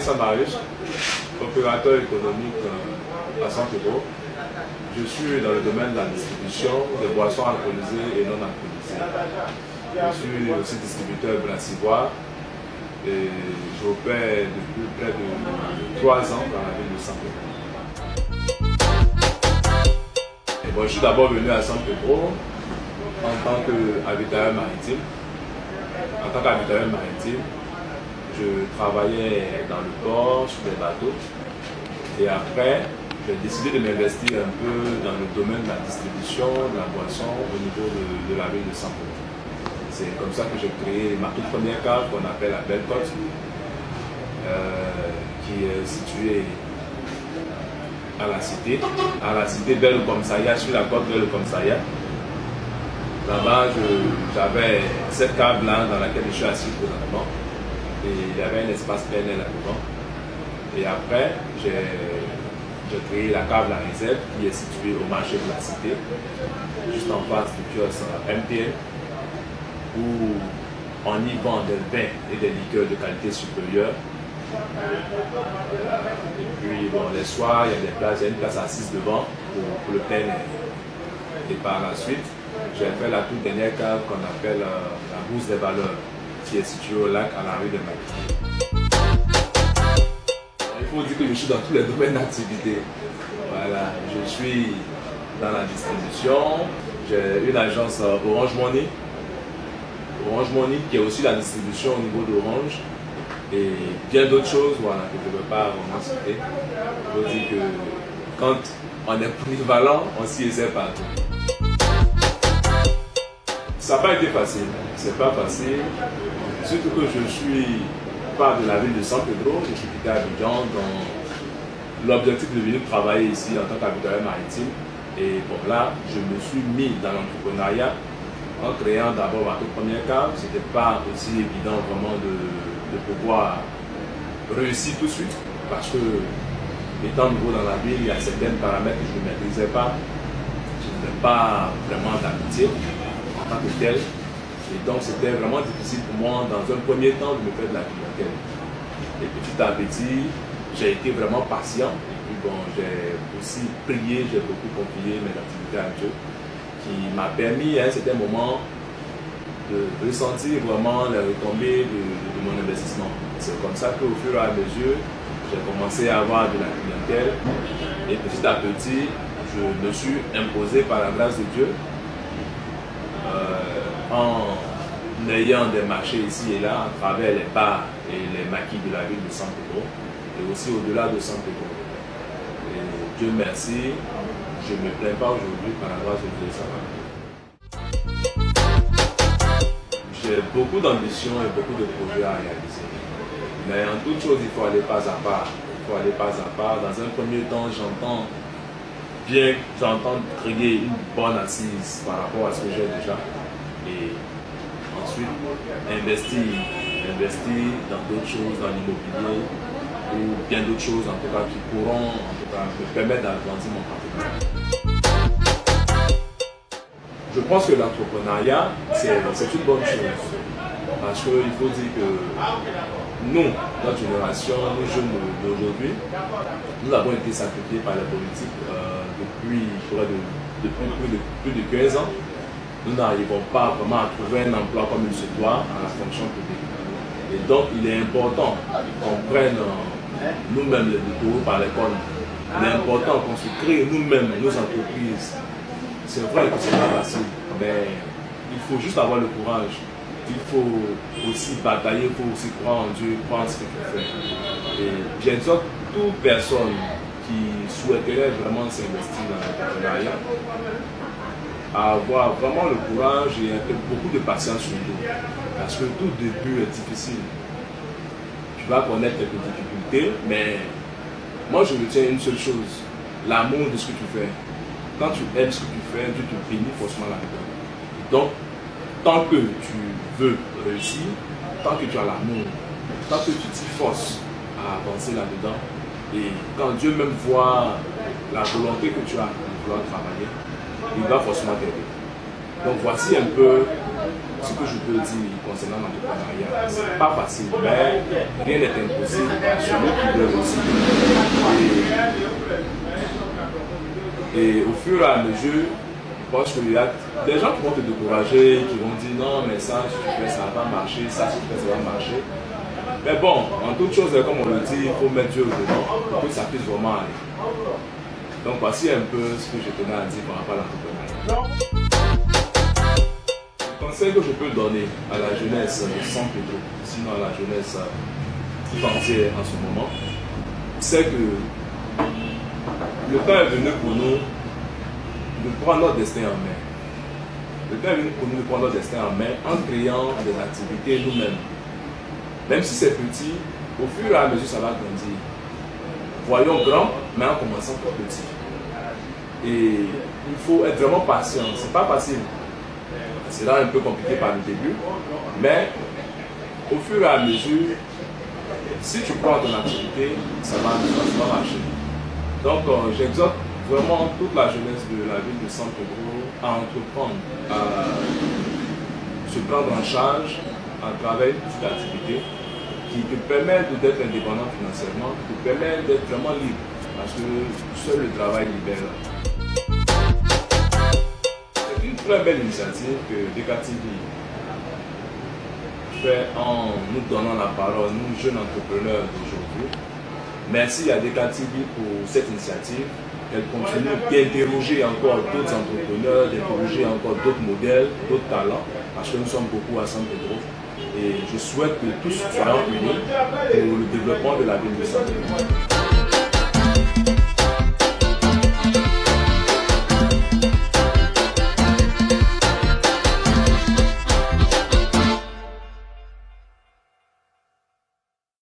Alexandre Marius, opérateur économique à Saint-Pédro. Je suis dans le domaine de la distribution de boissons alcoolisées et non alcoolisées. Je suis aussi distributeur Blanc-Civoire et j'opère depuis près de 3 ans dans la ville de Saint-Pédro. Je suis d'abord venu à Saint-Pédro en tant qu'avitailleur maritime. En tant qu'avitailleur maritime, je travaillais dans le port, sur des bateaux. Et après, j'ai décidé de m'investir un peu dans le domaine de la distribution de la boisson au niveau de la ville de Saint-Pédro. C'est comme ça que j'ai créé ma toute première cave qu'on appelle la Belle Côte, qui est située à la cité vers le commissariat, sur la côte vers le commissariat. Là-bas, j'avais cette cave-là dans laquelle je suis assis présentement. Et il y avait un espace plein air là-devant. Et après, j'ai créé la cave La Réserve qui est située au marché de la cité, juste en face du kiosque MTN, où on y vend des vins et des liqueurs de qualité supérieure. Et puis, bon, les soirs, il y a des places, il y a une place assise devant pour le plein air. Et par la suite, j'ai fait la toute dernière cave qu'on appelle la Bourse des Valeurs, qui est située au lac à la rue de Mac. Il faut dire que je suis dans tous les domaines d'activité. Voilà, je suis dans la distribution, j'ai une agence Orange Money. Orange Money qui est aussi la distribution au niveau d'Orange. Et bien d'autres choses voilà, que je ne veux pas vraiment citer. Il faut dire que quand on est polyvalent, on s'y essaie partout. Ça n'a pas été facile, c'est pas facile. Surtout que je suis pas de la ville de Saint-Pédro, je suis quitté à Abidjan dans l'objectif de venir travailler ici en tant qu'avitailleur maritime. Et bon là, je me suis mis dans l'entrepreneuriat en créant d'abord ma toute première cave. C'était pas aussi évident vraiment de pouvoir réussir tout de suite parce que étant nouveau dans la ville, il y a certains paramètres que je ne maîtrisais pas. Je n'avais pas vraiment d'amitié en tant que tel. Et donc c'était vraiment difficile pour moi dans un premier temps de me faire de la clientèle. Et petit à petit, j'ai été vraiment patient. Et puis bon, j'ai aussi prié, j'ai beaucoup confié mes activités à Dieu, qui m'a permis à un certain moment de ressentir vraiment les retombées de mon investissement. C'est comme ça qu'au fur et à mesure, j'ai commencé à avoir de la clientèle. Et petit à petit, je me suis imposé par la grâce de Dieu. En ayant des marchés ici et là, à travers les bars et les maquis de la ville de Saint-Pédro, et aussi au-delà de Saint-Pédro. Et Dieu merci, je ne me plains pas aujourd'hui par la grâce de Dieu. J'ai beaucoup d'ambition et beaucoup de projets à réaliser. Mais en toute chose, il faut aller pas à pas. Il faut aller pas à pas. Dans un premier temps, j'entends créer une bonne assise par rapport à ce que j'ai déjà. Et ensuite, investir dans d'autres choses, dans l'immobilier ou bien d'autres choses en tout cas qui pourront en tout cas, me permettre d'agrandir mon patrimoine. Je pense que l'entrepreneuriat, c'est une bonne chose. Parce qu'il faut dire que nous, notre génération, nous jeunes d'aujourd'hui, nous avons été sacrifiés par la politique depuis plus de 15 ans. Nous n'arrivons pas vraiment à trouver un emploi comme il se doit à la fonction publique. Et donc, il est important qu'on prenne nous-mêmes les détours par l'école. Il est important qu'on se crée nous-mêmes nos entreprises. C'est vrai que ce n'est pas facile, mais il faut juste avoir le courage. Il faut aussi batailler, il faut aussi croire en Dieu, croire en ce que tu fais. Et j'exhorte toute personne qui souhaiterait vraiment s'investir dans l'entrepreneuriat à avoir vraiment le courage et beaucoup de patience sur nous. Parce que tout début est difficile. Tu vas connaître quelques difficultés, mais moi je retiens une seule chose, l'amour de ce que tu fais. Quand tu aimes ce que tu fais, Dieu te bénit forcément là-dedans. Donc, tant que tu veux réussir, tant que tu as l'amour, tant que tu t'y forces à avancer là-dedans, et quand Dieu même voit la volonté que tu as de vouloir travailler, il va forcément t'aider. Donc voici un peu ce que je peux dire concernant l'entrepreneuriat, c'est pas facile, mais rien n'est impossible. Celui qui veut aussi. Et au fur et à mesure, je pense qu'il y a des gens qui vont te décourager, qui vont dire non, mais ça, si tu fais, ça va marcher, ça, si tu fais, ça va marcher. Mais bon, en toute chose, comme on le dit, il faut mettre Dieu dedans pour que ça puisse vraiment aller. Donc voici un peu ce que je tenais à dire par rapport à l'entrepreneuriat. Le conseil que je peux donner à la jeunesse de San Pedro, sinon à la jeunesse tout entière en ce moment, c'est que le temps est venu pour nous de prendre notre destin en main. Le temps est venu pour nous de prendre notre destin en main en créant des activités nous-mêmes. Même si c'est petit, au fur et à mesure ça va grandir. Voyons grand, mais en commençant par petit. Et il faut être vraiment patient. C'est pas facile. C'est là un peu compliqué par le début, mais au fur et à mesure, si tu prends ton activité, ça va marcher. Donc j'exhorte vraiment toute la jeunesse de la ville de San Pedro à entreprendre, à se prendre en charge à travers une petite activité qui te permet d'être indépendant financièrement, qui te permet d'être vraiment libre, parce que seul le travail libère. C'est une très belle initiative que DKTV fait en nous donnant la parole, nous jeunes entrepreneurs d'aujourd'hui. Merci à DKTV pour cette initiative. Elle continue d'interroger encore d'autres entrepreneurs, d'interroger encore d'autres modèles, d'autres talents, parce que nous sommes beaucoup à San Pedro. Et je souhaite que tous soyons unis pour le développement de la ville de San Pedro.